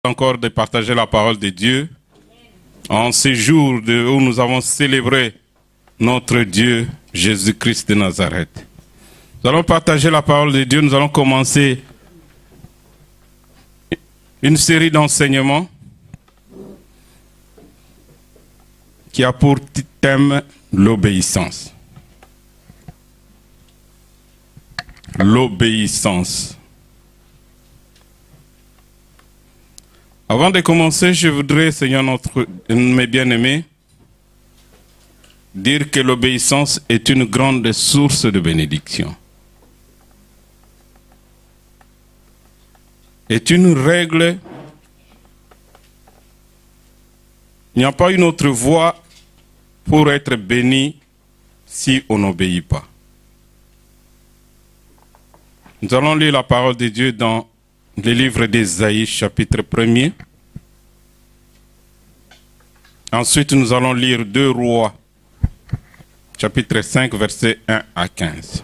encore de partager la parole de Dieu en ces jours où nous avons célébré notre Dieu Jésus-Christ de Nazareth. Nous allons partager la parole de Dieu. Nous allons commencer une série d'enseignements qui a pour thème l'obéissance. L'obéissance. Avant de commencer, je voudrais, Seigneur, mes bien-aimés, dire que l'obéissance est une grande source de bénédiction. Est une règle. Il n'y a pas une autre voie pour être béni si on n'obéit pas. Nous allons lire la parole de Dieu dans le livre d'Ésaïe, chapitre 1er. Ensuite, nous allons lire 2 Rois, chapitre 5, versets 1 à 15.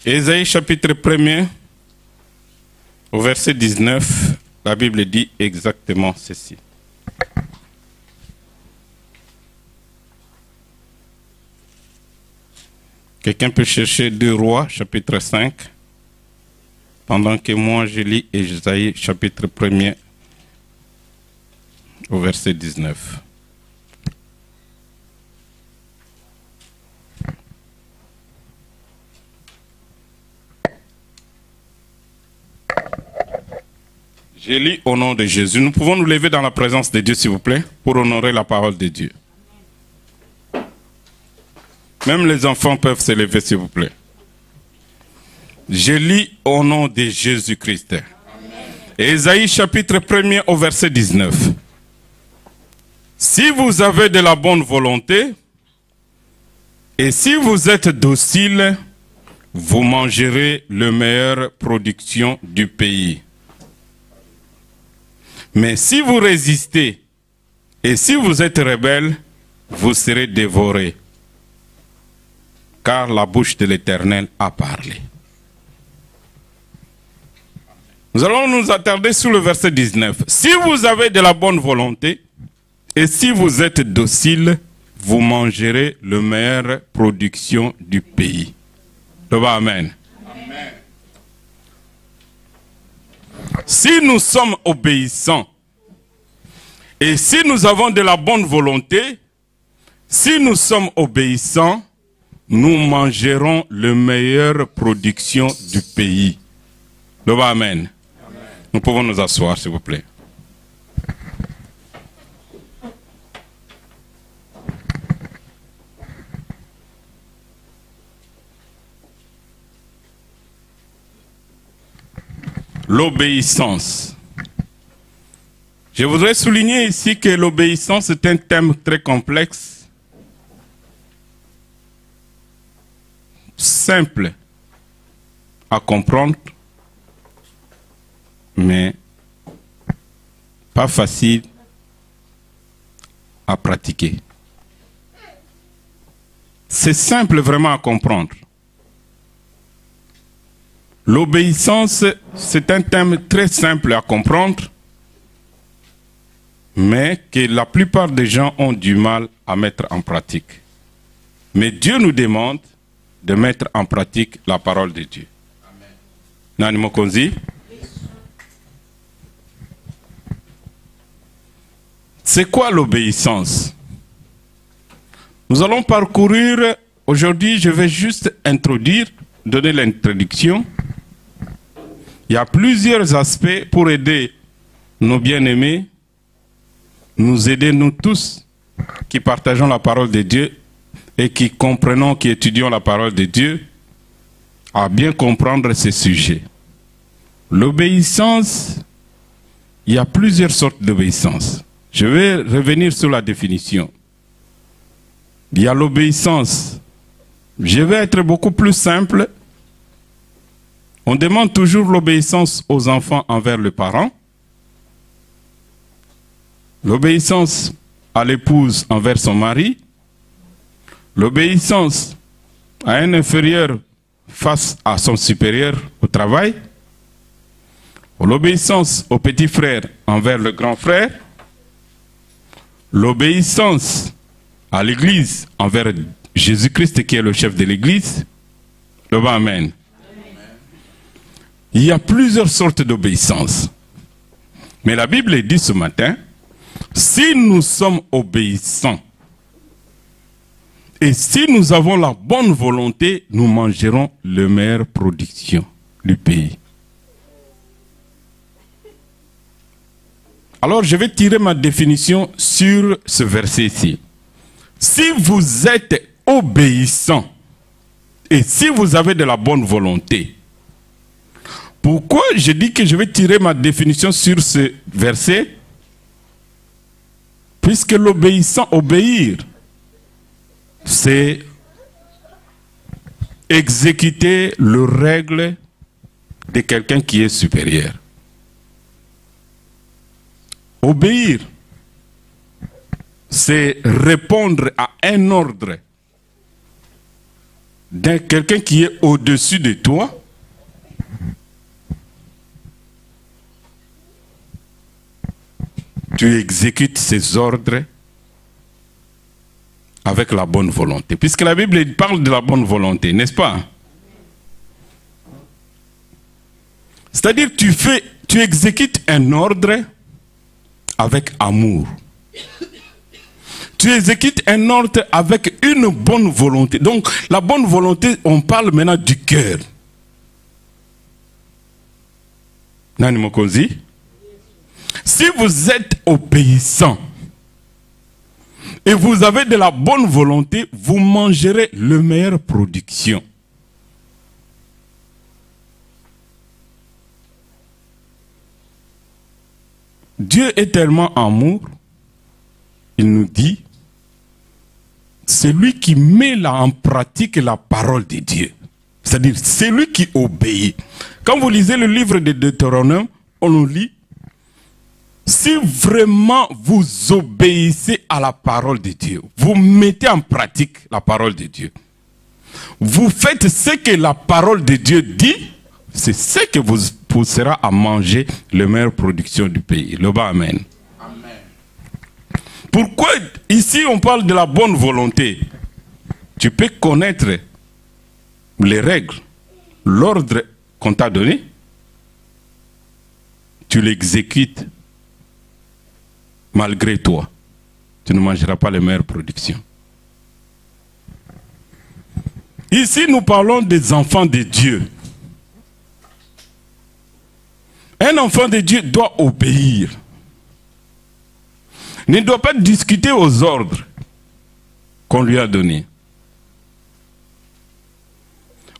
Ésaïe, chapitre 1er, au verset 19, la Bible dit exactement ceci. Quelqu'un peut chercher 2 Rois, chapitre 5, pendant que moi je lis Ésaïe, chapitre 1er, au verset 19. Je lis au nom de Jésus. Nous pouvons nous lever dans la présence de Dieu, s'il vous plaît, pour honorer la parole de Dieu. Même les enfants peuvent se lever, s'il vous plaît. Je lis au nom de Jésus-Christ. Ésaïe chapitre 1er au verset 19. Si vous avez de la bonne volonté, et si vous êtes docile, vous mangerez la meilleure production du pays. Mais si vous résistez, et si vous êtes rebelles, vous serez dévorés. Car la bouche de l'Éternel a parlé. Nous allons nous attarder sur le verset 19. Si vous avez de la bonne volonté, et si vous êtes docile, vous mangerez la meilleure production du pays. Amen. Amen. Si nous sommes obéissants, et si nous avons de la bonne volonté, si nous sommes obéissants, nous mangerons la meilleure production du pays. Amen. Amen. Nous pouvons nous asseoir, s'il vous plaît. L'obéissance. Je voudrais souligner ici que l'obéissance est un thème très complexe, simple à comprendre, mais pas facile à pratiquer. C'est simple vraiment à comprendre. L'obéissance, c'est un thème très simple à comprendre, mais que la plupart des gens ont du mal à mettre en pratique. Mais Dieu nous demande de mettre en pratique la parole de Dieu. Nani Mokonzi? C'est quoi l'obéissance? Nous allons parcourir, aujourd'hui je vais juste introduire, donner l'introduction. Il y a plusieurs aspects pour aider nos bien-aimés, nous aider nous tous qui partageons la parole de Dieu et qui comprenons, qui étudions la parole de Dieu, à bien comprendre ces sujets. L'obéissance, il y a plusieurs sortes d'obéissance. Je vais revenir sur la définition. Il y a l'obéissance. Je vais être beaucoup plus simple. On demande toujours l'obéissance aux enfants envers les parents. l'obéissance à l'épouse envers son mari, l'obéissance à un inférieur face à son supérieur au travail, l'obéissance au petit frère envers le grand frère, l'obéissance à l'Église envers Jésus-Christ qui est le chef de l'Église. Amen. Il y a plusieurs sortes d'obéissance. Mais la Bible dit ce matin, si nous sommes obéissants et si nous avons la bonne volonté, nous mangerons la meilleure production du pays. Alors je vais tirer ma définition sur ce verset ici. Si vous êtes obéissant et si vous avez de la bonne volonté, pourquoi je dis que je vais tirer ma définition sur ce verset? Puisque l'obéissant, obéir, c'est exécuter les règles de quelqu'un qui est supérieur. Obéir, c'est répondre à un ordre de quelqu'un qui est au-dessus de toi. Tu exécutes ces ordres avec la bonne volonté. Puisque la Bible parle de la bonne volonté, n'est-ce pas? C'est-à-dire tu exécutes un ordre avec amour. Tu exécutes un ordre avec une bonne volonté. Donc la bonne volonté, on parle maintenant du cœur. Nani Mokozi? Si vous êtes obéissant et vous avez de la bonne volonté, vous mangerez la meilleure production. Dieu est tellement amour, il nous dit, c'est lui qui met là en pratique la parole de Dieu. C'est-à-dire, c'est lui qui obéit. Quand vous lisez le livre de Deutéronome, on nous lit, si vraiment vous obéissez à la parole de Dieu, vous mettez en pratique la parole de Dieu, vous faites ce que la parole de Dieu dit, c'est ce que vous poussera à manger la meilleure production du pays. Le bas, amen. Amen. Pourquoi ici on parle de la bonne volonté? Tu peux connaître les règles, l'ordre qu'on t'a donné, tu l'exécutes. Malgré toi, tu ne mangeras pas les meilleures productions. Ici, nous parlons des enfants de Dieu. Un enfant de Dieu doit obéir. Il ne doit pas discuter aux ordres qu'on lui a donnés.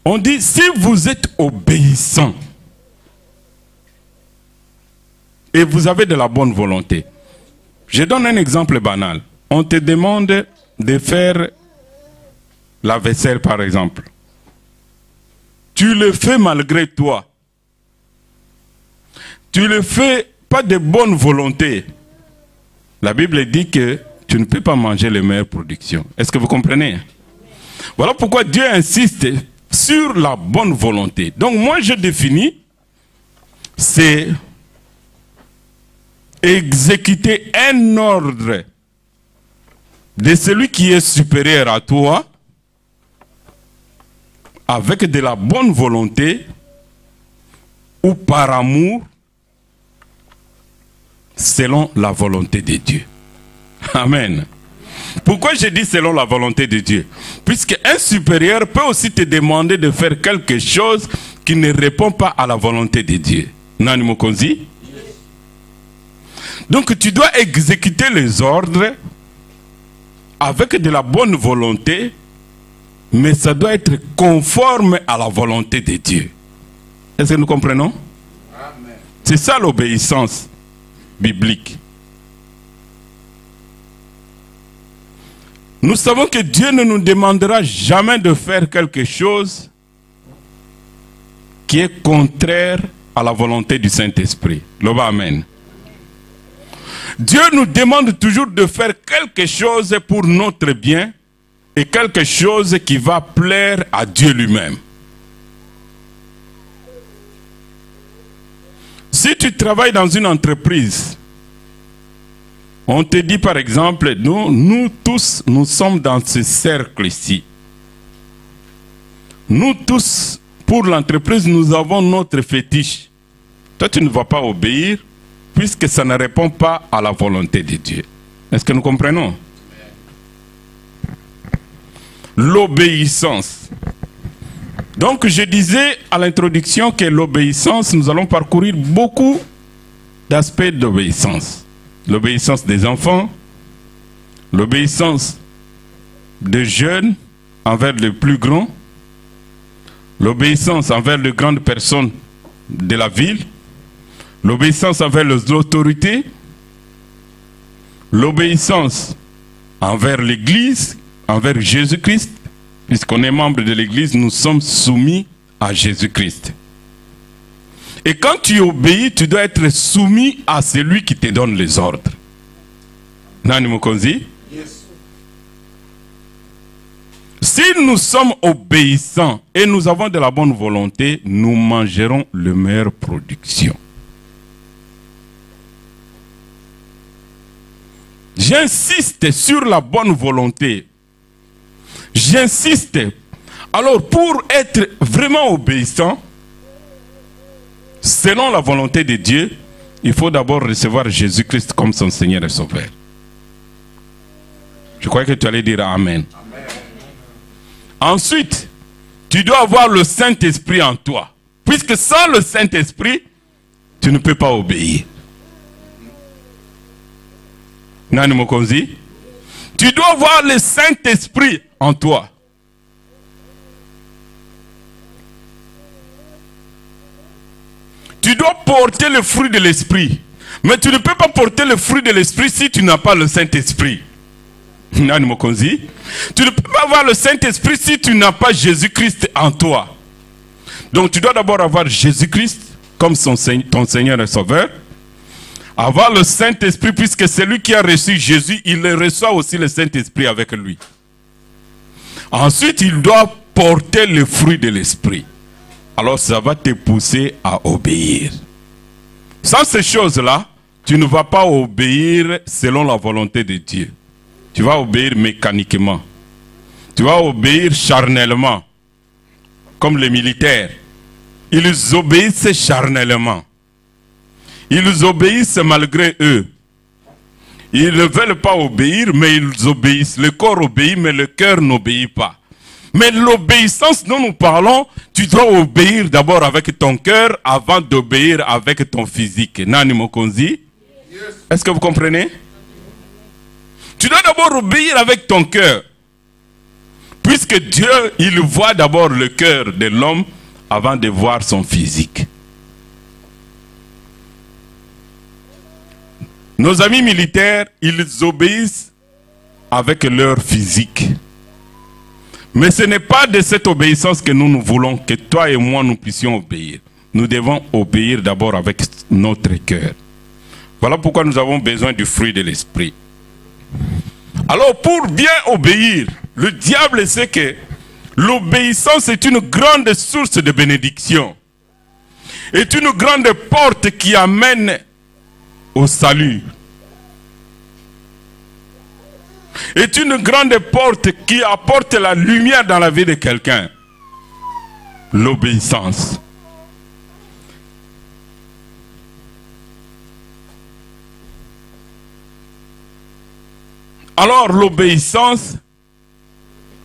On dit, si vous êtes obéissant et vous avez de la bonne volonté. Je donne un exemple banal. On te demande de faire la vaisselle, par exemple. Tu le fais malgré toi. Tu le fais pas de bonne volonté. La Bible dit que tu ne peux pas manger les meilleures productions. Est-ce que vous comprenez? Voilà pourquoi Dieu insiste sur la bonne volonté. Donc moi je définis, c'est exécuter un ordre de celui qui est supérieur à toi avec de la bonne volonté ou par amour selon la volonté de Dieu. Amen. Pourquoi je dis selon la volonté de Dieu? Puisque un supérieur peut aussi te demander de faire quelque chose qui ne répond pas à la volonté de Dieu. Nani Mokonzi? Donc tu dois exécuter les ordres avec de la bonne volonté, mais ça doit être conforme à la volonté de Dieu. Est-ce que nous comprenons? C'est ça l'obéissance biblique. Nous savons que Dieu ne nous demandera jamais de faire quelque chose qui est contraire à la volonté du Saint-Esprit. Amen. Dieu nous demande toujours de faire quelque chose pour notre bien et quelque chose qui va plaire à Dieu lui-même. Si tu travailles dans une entreprise, on te dit par exemple, nous tous, nous sommes dans ce cercle ici. Nous tous, pour l'entreprise, nous avons notre fétiche. Toi, tu ne vas pas obéir puisque ça ne répond pas à la volonté de Dieu. Est-ce que nous comprenons? L'obéissance. Donc, je disais à l'introduction que l'obéissance, nous allons parcourir beaucoup d'aspects d'obéissance. L'obéissance des enfants, l'obéissance des jeunes envers les plus grands, l'obéissance envers les grandes personnes de la ville, l'obéissance envers les autorités, l'obéissance envers l'Église, envers Jésus-Christ, puisqu'on est membre de l'Église, nous sommes soumis à Jésus-Christ. Et quand tu obéis, tu dois être soumis à celui qui te donne les ordres. Nani Mokonzi? Yes. Si nous sommes obéissants et nous avons de la bonne volonté, nous mangerons la meilleure production. J'insiste sur la bonne volonté. J'insiste. Alors, pour être vraiment obéissant, selon la volonté de Dieu, il faut d'abord recevoir Jésus-Christ comme son Seigneur et Sauveur. Je crois que tu allais dire Amen. Amen. Ensuite, tu dois avoir le Saint-Esprit en toi. Puisque sans le Saint-Esprit, tu ne peux pas obéir. Nani Mokonzi? Tu dois avoir le Saint-Esprit en toi. Tu dois porter le fruit de l'Esprit. Mais tu ne peux pas porter le fruit de l'Esprit si tu n'as pas le Saint-Esprit. Nani Mokonzi? Tu ne peux pas avoir le Saint-Esprit si tu n'as pas Jésus-Christ en toi. Donc tu dois d'abord avoir Jésus-Christ comme ton Seigneur et Sauveur. Avoir le Saint-Esprit, puisque celui qui a reçu Jésus, il reçoit aussi le Saint-Esprit avec lui. Ensuite, il doit porter le fruit de l'Esprit. Alors ça va te pousser à obéir. Sans ces choses-là, tu ne vas pas obéir selon la volonté de Dieu. Tu vas obéir mécaniquement. Tu vas obéir charnellement. Comme les militaires. Ils obéissent charnellement. Ils obéissent malgré eux. Ils ne veulent pas obéir, mais ils obéissent. Le corps obéit, mais le cœur n'obéit pas. Mais l'obéissance dont nous parlons, tu dois obéir d'abord avec ton cœur avant d'obéir avec ton physique. Nani Mokonzi? Est-ce que vous comprenez? Tu dois d'abord obéir avec ton cœur. Puisque Dieu, il voit d'abord le cœur de l'homme avant de voir son physique. Nos amis militaires, ils obéissent avec leur physique. Mais ce n'est pas de cette obéissance que nous voulons que toi et moi nous puissions obéir. Nous devons obéir d'abord avec notre cœur. Voilà pourquoi nous avons besoin du fruit de l'esprit. Alors pour bien obéir, le diable sait que l'obéissance est une grande source de bénédiction. Est une grande porte qui amène au salut. Est une grande porte qui apporte la lumière dans la vie de quelqu'un. L'obéissance. Alors l'obéissance,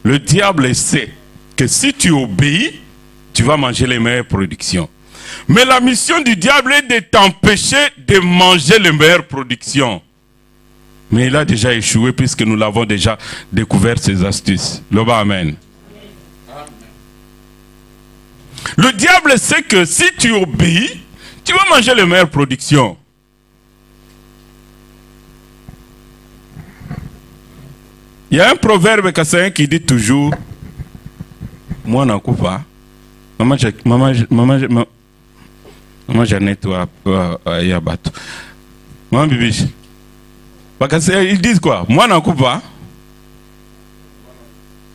le diable sait que si tu obéis, tu vas manger les meilleures productions. Mais la mission du diable est de t'empêcher de manger les meilleures productions. Mais il a déjà échoué puisque nous l'avons déjà découvert ses astuces. Loba amen. Le diable sait que si tu obéis, tu vas manger les meilleures productions. Il y a un proverbe kassaïen qui dit toujours, moi n'en coupe pas. Maman Jeannette ou Yabato. Maman Bibi. Parce qu'ils disent quoi? Moi, n'en coupe pas.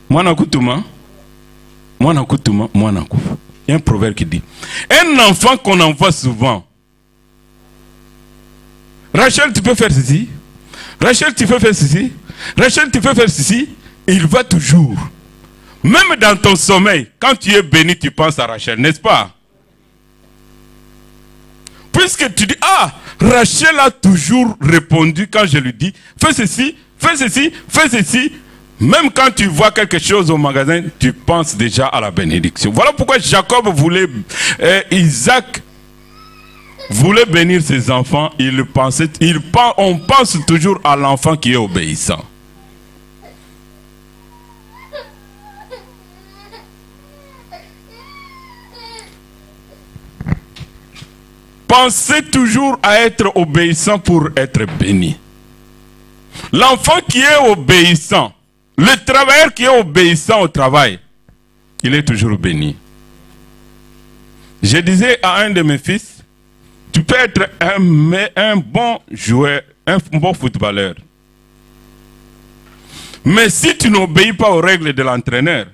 Moi, n'en coupe moi. Moi, n'en coupe moi, n'en coupe. Il y a un proverbe qui dit, un enfant qu'on envoie souvent, Rachel, tu peux faire ceci. Rachel, tu peux faire ceci. Rachel, tu peux faire ceci. Il va toujours. Même dans ton sommeil, quand tu es béni, tu penses à Rachel, n'est-ce pas? Puisque tu dis, ah, Rachel a toujours répondu quand je lui dis, fais ceci, fais ceci, fais ceci. Même quand tu vois quelque chose au magasin, tu penses déjà à la bénédiction. Voilà pourquoi Jacob voulait, Isaac voulait bénir ses enfants. On pense toujours à l'enfant qui est obéissant. Pensez toujours à être obéissant pour être béni. L'enfant qui est obéissant, le travailleur qui est obéissant au travail, il est toujours béni. Je disais à un de mes fils, tu peux être un bon joueur, un bon footballeur. Mais si tu n'obéis pas aux règles de l'entraîneur,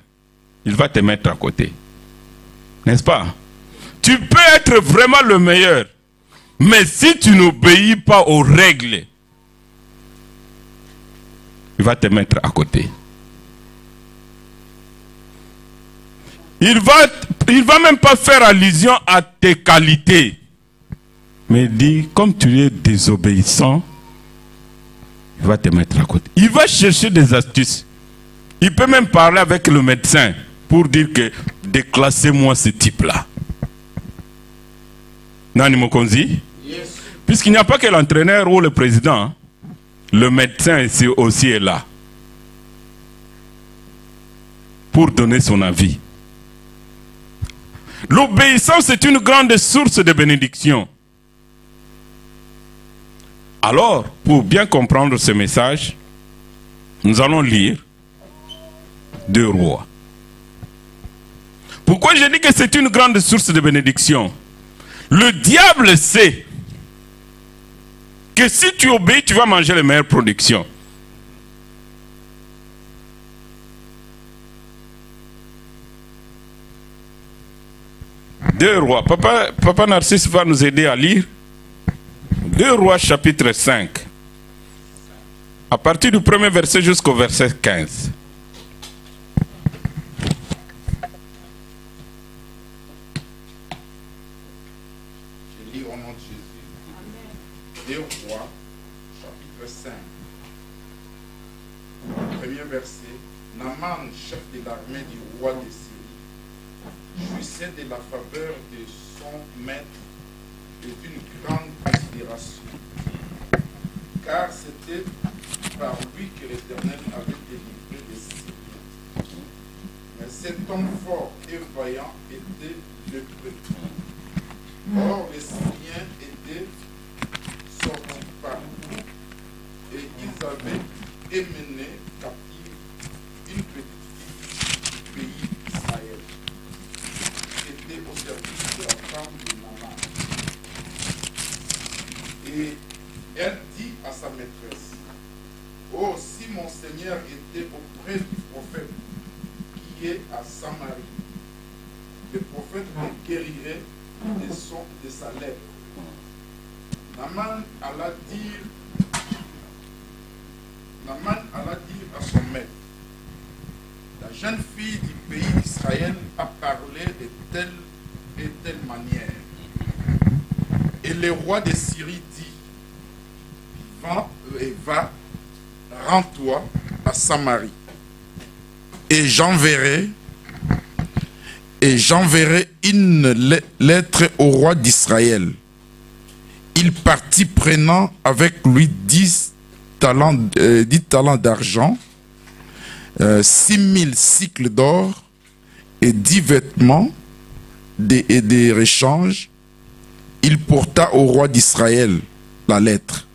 il va te mettre à côté. N'est-ce pas? Tu peux être vraiment le meilleur. Mais si tu n'obéis pas aux règles, il va te mettre à côté. Il va même pas faire allusion à tes qualités. Mais il dit, comme tu es désobéissant, il va te mettre à côté. Il va chercher des astuces. Il peut même parler avec le médecin pour dire que déclassez-moi ce type-là. Nani Mokonzi? Yes. Puisqu'il n'y a pas que l'entraîneur ou le président, hein, le médecin aussi est là pour donner son avis. L'obéissance est une grande source de bénédiction. Alors, pour bien comprendre ce message, nous allons lire 2 Rois. Pourquoi je dis que c'est une grande source de bénédiction? Le diable sait que si tu obéis, tu vas manger les meilleures productions. Deux Rois. Papa Narcisse va nous aider à lire 2 Rois chapitre 5. À partir du premier verset jusqu'au verset 15. Naman, chef de l'armée du roi de Syrie, jouissait de la faveur de son maître et d'une grande considération, car c'était par lui que l'Éternel avait délivré les Syriens. Mais cet homme fort et vaillant était lépreux. Or, les Syriens étaient sortis partout et ils avaient émené captif une petite fille du pays d'Israël, qui était au service de la femme de Naman. Et elle dit à sa maîtresse, oh, si mon Seigneur était auprès du prophète qui est à Samarie, le prophète me guérirait de sa lèpre. Naman alla dire à son maître, la jeune fille du pays d'Israël a parlé de telle et telle manière. Et le roi de Syrie dit, va, rends-toi à Samarie. Et j'enverrai une lettre au roi d'Israël. Il partit prenant avec lui 10 talents d'argent, 6000 cycles d'or et 10 vêtements et des rechanges. Il porta au roi d'Israël la lettre,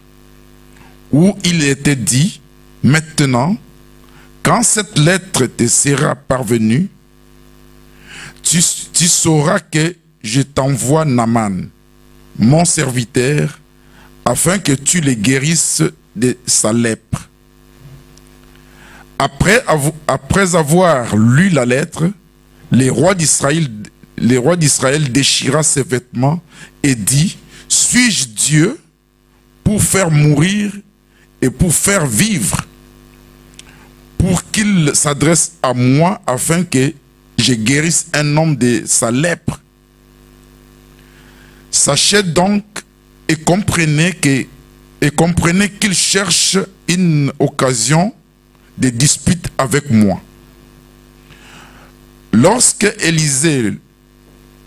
où il était dit, maintenant, quand cette lettre te sera parvenue, tu sauras que je t'envoie Naman, mon serviteur, afin que tu le guérisses de sa lèpre. Après avoir lu la lettre, les rois d'Israël déchira ses vêtements et dit, « Suis-je Dieu pour faire mourir et pour faire vivre, pour qu'il s'adresse à moi afin que je guérisse un homme de sa lèpre? Sachez donc et comprenez qu'il cherche une occasion de dispute avec moi. » Lorsque Élisée,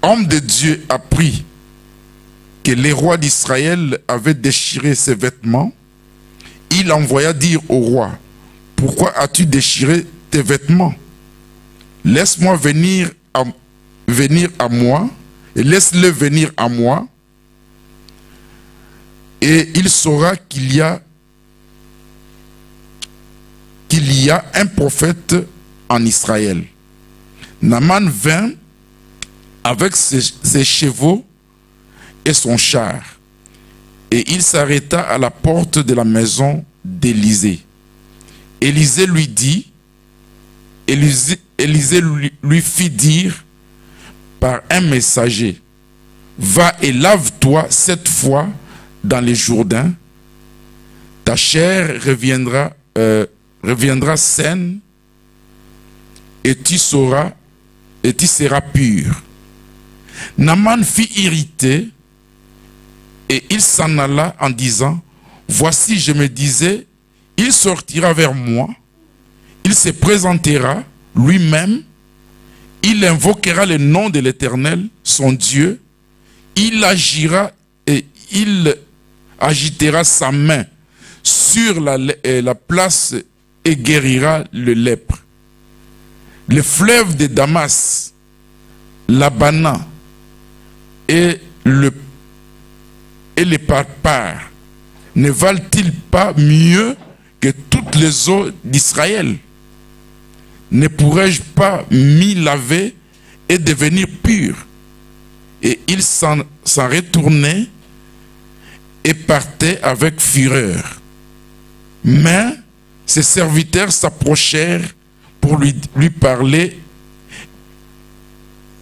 homme de Dieu, apprit que les rois d'Israël avaient déchiré ses vêtements, il envoya dire au roi, « Pourquoi as-tu déchiré tes vêtements? Laisse-moi venir à moi, et laisse-le venir à moi, et il saura qu'il y a un prophète en Israël. » Naaman vint avec ses chevaux et son char, et il s'arrêta à la porte de la maison d'Élisée. Élisée lui fit dire par un messager, « Va et lave-toi 7 fois dans les Jourdains, ta chair reviendra saine, et tu seras pur. » Naaman fut irrité et il s'en alla en disant, « Voici, je me disais, il sortira vers moi, il se présentera lui-même, il invoquera le nom de l'Éternel, son Dieu, il agira et il agitera sa main sur la place et guérira le lèpre. Le fleuve de Damas, l'Abana et les Parpars ne valent-ils pas mieux que toutes les eaux d'Israël? Ne pourrais-je pas m'y laver et devenir pur? » Et il s'en retournait et partait avec fureur. Mais ses serviteurs s'approchèrent pour lui parler,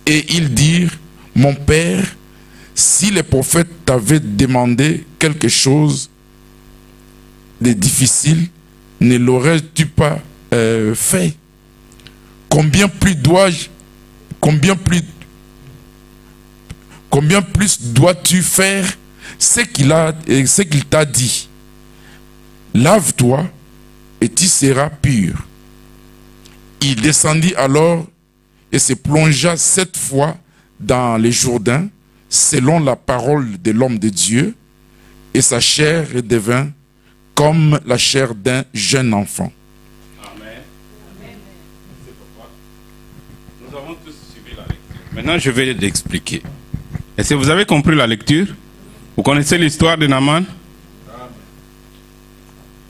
et ils dirent, « Mon père, si le prophète t'avait demandé quelque chose de difficile, ne l'aurais-tu pas fait? Combien plus dois-tu faire ce qu'il t'a dit? Lave-toi et tu seras pur. » Il descendit alors et se plongea 7 fois dans les Jourdains, selon la parole de l'homme de Dieu, et sa chair redevint comme la chair d'un jeune enfant. Amen. Nous avons tous suivi la lecture. Maintenant, je vais l'expliquer. Est-ce que vous avez compris la lecture? Vous connaissez l'histoire de Naaman?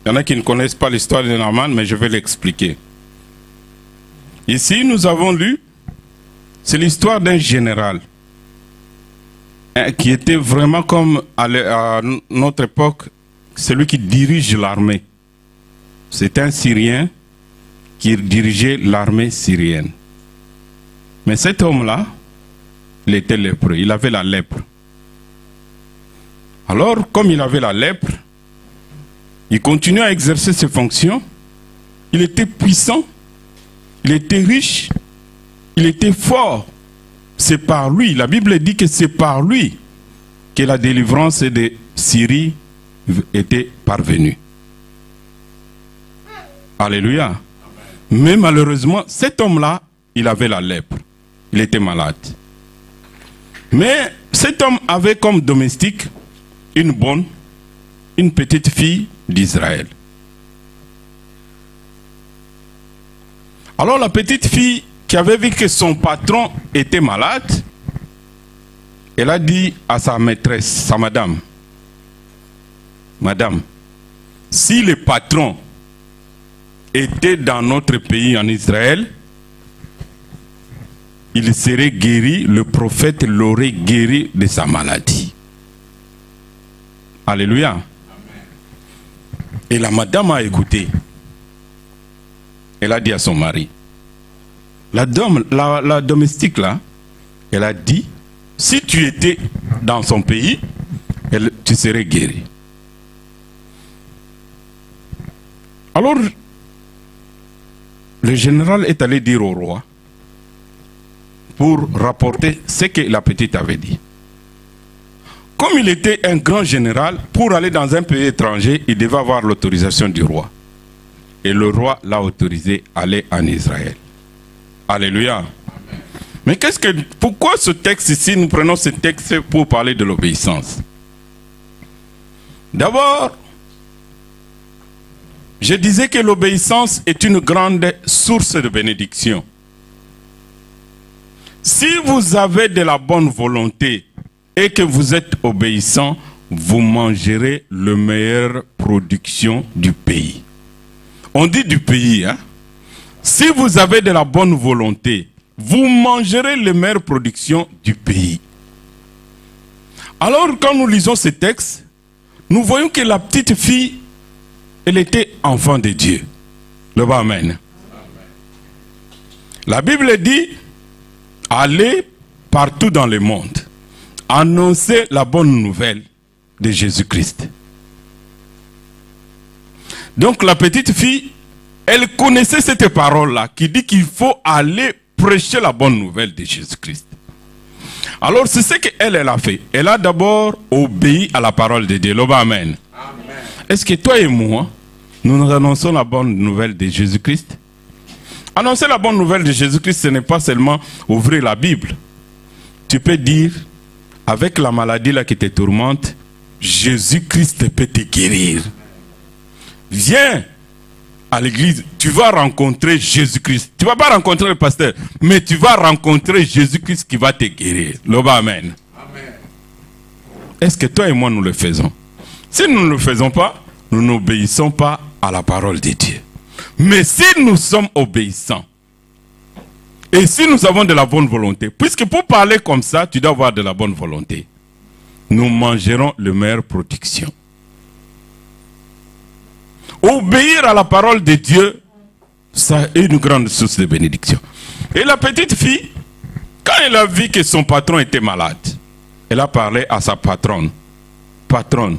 Il y en a qui ne connaissent pas l'histoire de Naaman, mais je vais l'expliquer. Ici, nous avons lu, c'est l'histoire d'un général qui était vraiment comme à notre époque, celui qui dirige l'armée. C'est un Syrien qui dirigeait l'armée syrienne. Mais cet homme-là, il était lépreux, il avait la lèpre. Alors, comme il avait la lèpre, il continuait à exercer ses fonctions. Il était puissant, il était riche, il était fort. C'est par lui, la Bible dit que c'est par lui que la délivrance de Syrie était parvenue. Alléluia. Mais malheureusement, cet homme-là, il avait la lèpre. Il était malade. Mais cet homme avait comme domestique une petite fille d'Israël. Alors la petite fille qui avait vu que son patron était malade, elle a dit à sa maîtresse, sa madame, « Madame, si le patron était dans notre pays en Israël, il serait guéri, le prophète l'aurait guéri de sa maladie. » Alléluia. Amen. Et la madame a écouté. Elle a dit à son mari, la domestique là, elle a dit, si tu étais dans son pays, tu serais guéri. Alors, le général est allé dire au roi pour rapporter ce que la petite avait dit. Comme il était un grand général, pour aller dans un pays étranger, il devait avoir l'autorisation du roi. Et le roi l'a autorisé à aller en Israël. Alléluia. Amen. Mais pourquoi ce texte ici, nous prenons ce texte pour parler de l'obéissance? D'abord, je disais que l'obéissance est une grande source de bénédiction. Si vous avez de la bonne volonté et que vous êtes obéissant, vous mangerez la meilleure production du pays. On dit du pays, hein? Si vous avez de la bonne volonté, vous mangerez les meilleures productions du pays. Alors, quand nous lisons ce texte, nous voyons que la petite fille, elle était enfant de Dieu. Le Amen. La Bible dit, allez partout dans le monde, annoncer la bonne nouvelle de Jésus-Christ. Donc la petite fille, elle connaissait cette parole-là qui dit qu'il faut aller prêcher la bonne nouvelle de Jésus-Christ. Alors c'est ce qu'elle a fait. Elle a d'abord obéi à la parole de Dieu. Amen. Est-ce que toi et moi, nous annonçons la bonne nouvelle de Jésus-Christ? Annoncer la bonne nouvelle de Jésus-Christ, ce n'est pas seulement ouvrir la Bible. Tu peux dire, avec la maladie là qui te tourmente, Jésus-Christ peut te guérir. Viens à l'église, tu vas rencontrer Jésus-Christ. Tu ne vas pas rencontrer le pasteur, mais tu vas rencontrer Jésus-Christ qui va te guérir. Amen. Est-ce que toi et moi nous le faisons? Si nous ne le faisons pas, nous n'obéissons pas à la parole de Dieu. Mais si nous sommes obéissants, et si nous avons de la bonne volonté, puisque pour parler comme ça, tu dois avoir de la bonne volonté, nous mangerons la meilleure production. Obéir à la parole de Dieu, ça est une grande source de bénédiction. Et la petite fille, quand elle a vu que son patron était malade, elle a parlé à sa patronne. Patronne,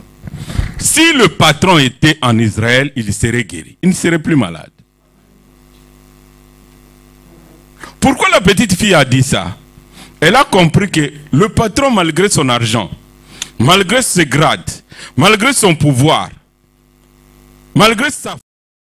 si le patron était en Israël, il serait guéri. Il ne serait plus malade. Pourquoi la petite fille a dit ça? Elle a compris que le patron, malgré son argent, malgré ses grades, malgré son pouvoir, malgré sa